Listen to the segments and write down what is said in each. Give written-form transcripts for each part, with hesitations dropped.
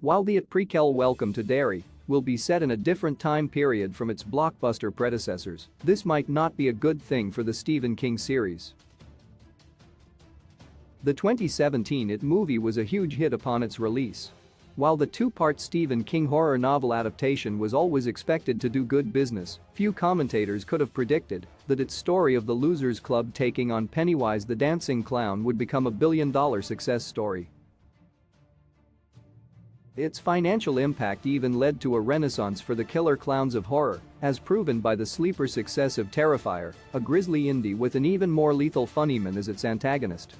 While the prequel Welcome to Derry will be set in a different time period from its blockbuster predecessors, this might not be a good thing for the Stephen King series. The 2017 It movie was a huge hit upon its release. While the two-part Stephen King horror novel adaptation was always expected to do good business, few commentators could have predicted that its story of the Losers Club taking on Pennywise the Dancing Clown would become a billion-dollar success story. Its financial impact even led to a renaissance for the killer clowns of horror, as proven by the sleeper success of Terrifier, a grisly indie with an even more lethal funnyman as its antagonist.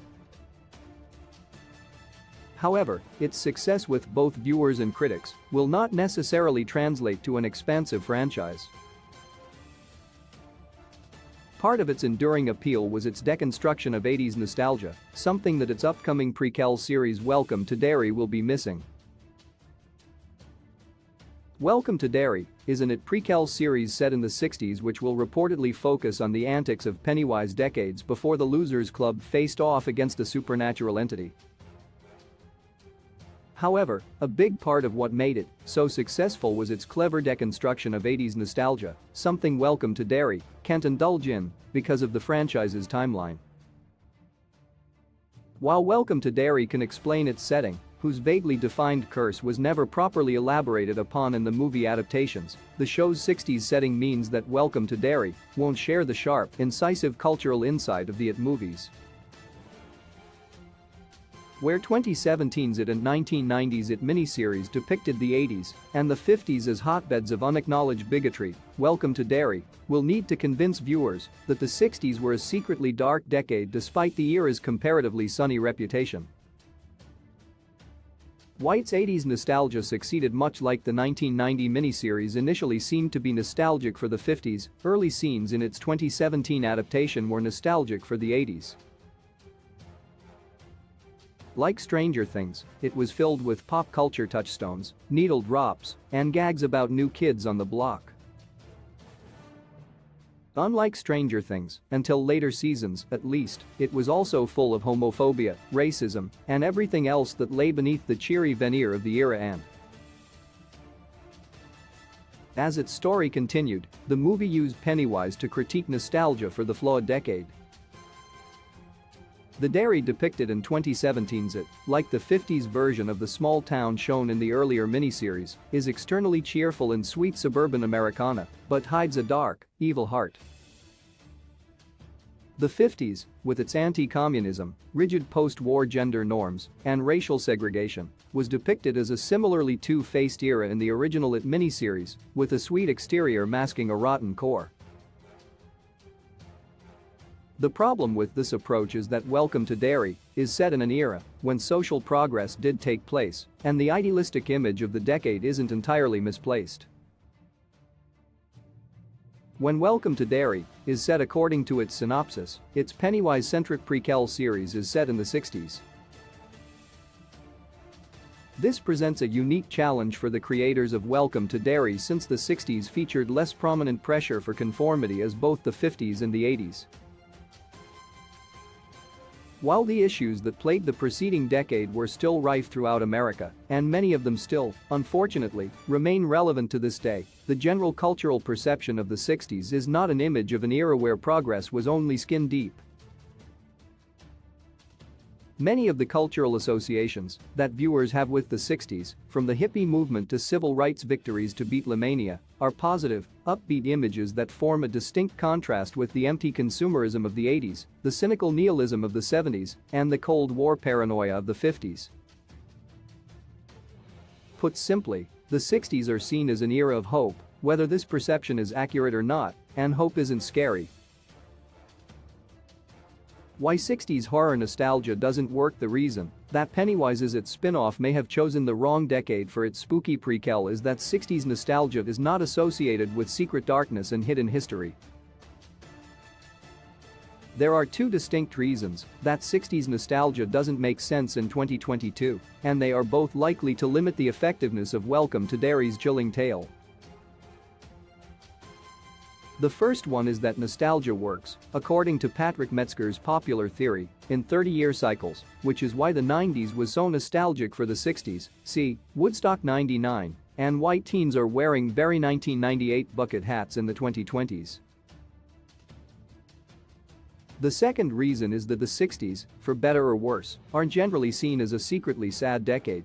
However, its success with both viewers and critics will not necessarily translate to an expansive franchise. Part of its enduring appeal was its deconstruction of 80s nostalgia, something that its upcoming prequel series Welcome to Derry will be missing. Welcome to Derry is an prequel series set in the 60s which will reportedly focus on the antics of Pennywise decades before the Losers Club faced off against a supernatural entity. However, a big part of what made it so successful was its clever deconstruction of 80s nostalgia, something Welcome to Derry can't indulge in because of the franchise's timeline. While Welcome to Derry can explain its setting, whose vaguely defined curse was never properly elaborated upon in the movie adaptations, the show's 60s setting means that Welcome to Derry won't share the sharp, incisive cultural insight of the It movies. Where 2017's It and 1990's It miniseries depicted the 80s and the 50s as hotbeds of unacknowledged bigotry, Welcome to Derry will need to convince viewers that the 60s were a secretly dark decade despite the era's comparatively sunny reputation. White's 80s nostalgia succeeded much like the 1990 miniseries initially seemed to be nostalgic for the 50s, early scenes in its 2017 adaptation were nostalgic for the 80s. Like Stranger Things, it was filled with pop culture touchstones, needle drops, and gags about new kids on the block. Unlike Stranger Things, until later seasons at least, it was also full of homophobia, racism, and everything else that lay beneath the cheery veneer of the era and. As its story continued, the movie used Pennywise to critique nostalgia for the flawed decade. The Derry depicted in 2017's It, like the 50s version of the small town shown in the earlier miniseries, is externally cheerful and sweet suburban Americana, but hides a dark, evil heart. The 50s, with its anti-communism, rigid post-war gender norms, and racial segregation, was depicted as a similarly two-faced era in the original It miniseries, with a sweet exterior masking a rotten core. The problem with this approach is that Welcome to Derry is set in an era when social progress did take place, and the idealistic image of the decade isn't entirely misplaced. When Welcome to Derry is set according to its synopsis, its Pennywise-centric prequel series is set in the 60s. This presents a unique challenge for the creators of Welcome to Derry since the 60s featured less prominent pressure for conformity as both the 50s and the 80s. While the issues that plagued the preceding decade were still rife throughout America, and many of them still, unfortunately, remain relevant to this day, the general cultural perception of the 60s is not an image of an era where progress was only skin deep. Many of the cultural associations that viewers have with the 60s, from the hippie movement to civil rights victories to Beatlemania, are positive, upbeat images that form a distinct contrast with the empty consumerism of the 80s, the cynical nihilism of the 70s, and the Cold War paranoia of the 50s. Put simply, the 60s are seen as an era of hope, whether this perception is accurate or not, and hope isn't scary. Why 60s horror nostalgia doesn't work. The reason that Pennywise's It spin-off may have chosen the wrong decade for its spooky prequel is that 60s nostalgia is not associated with secret darkness and hidden history. There are two distinct reasons that 60s nostalgia doesn't make sense in 2022, and they are both likely to limit the effectiveness of Welcome to Derry's chilling tale. The first one is that nostalgia works, according to Patrick Metzger's popular theory, in 30-year cycles, which is why the 90s was so nostalgic for the 60s, see Woodstock 99, and why teens are wearing very 1998 bucket hats in the 2020s. The second reason is that the 60s, for better or worse, are generally seen as a secretly sad decade.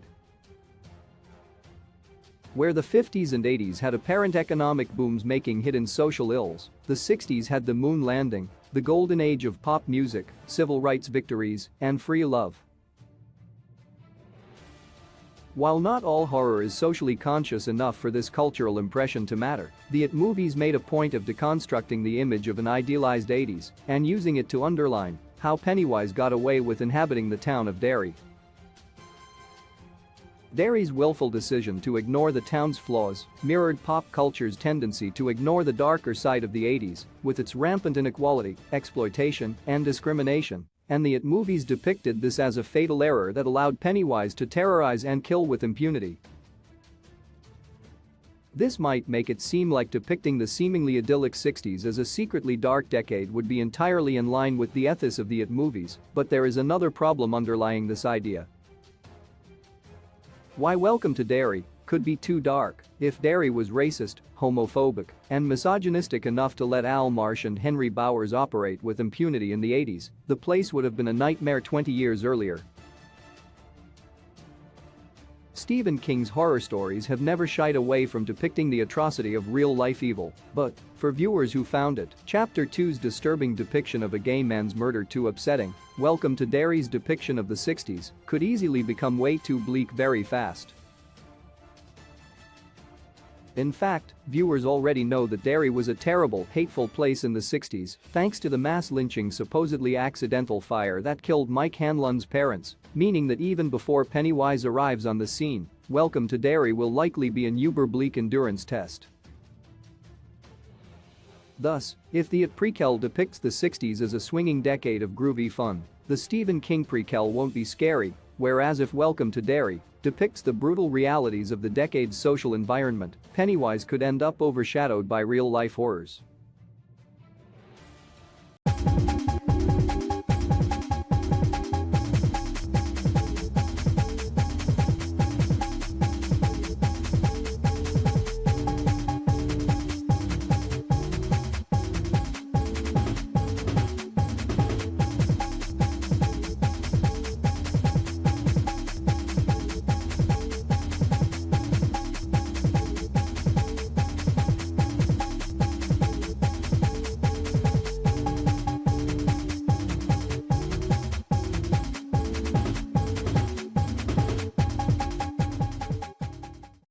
Where the 50s and 80s had apparent economic booms making hidden social ills, the 60s had the moon landing, the golden age of pop music, civil rights victories, and free love. While not all horror is socially conscious enough for this cultural impression to matter, the It movies made a point of deconstructing the image of an idealized 80s and using it to underline how Pennywise got away with inhabiting the town of Derry. Derry's willful decision to ignore the town's flaws mirrored pop culture's tendency to ignore the darker side of the 80s, with its rampant inequality, exploitation, and discrimination, and the It movies depicted this as a fatal error that allowed Pennywise to terrorize and kill with impunity. This might make it seem like depicting the seemingly idyllic 60s as a secretly dark decade would be entirely in line with the ethos of the It movies, but there is another problem underlying this idea. Why Welcome to Derry could be too dark if Derry was racist, homophobic, and misogynistic enough to let Al Marsh and Henry Bowers operate with impunity in the 80s. The place would have been a nightmare 20 years earlier. Stephen King's horror stories have never shied away from depicting the atrocity of real-life evil, but, for viewers who found it, Chapter 2's disturbing depiction of a gay man's murder too upsetting, Welcome to Derry's depiction of the 60s could easily become way too bleak very fast. In fact, viewers already know that Derry was a terrible, hateful place in the 60s, thanks to the mass lynching supposedly accidental fire that killed Mike Hanlon's parents, meaning that even before Pennywise arrives on the scene, Welcome to Derry will likely be an uber-bleak endurance test. Thus, if the It prequel depicts the 60s as a swinging decade of groovy fun, the Stephen King prequel won't be scary, whereas if Welcome to Derry depicts the brutal realities of the decade's social environment, Pennywise could end up overshadowed by real-life horrors.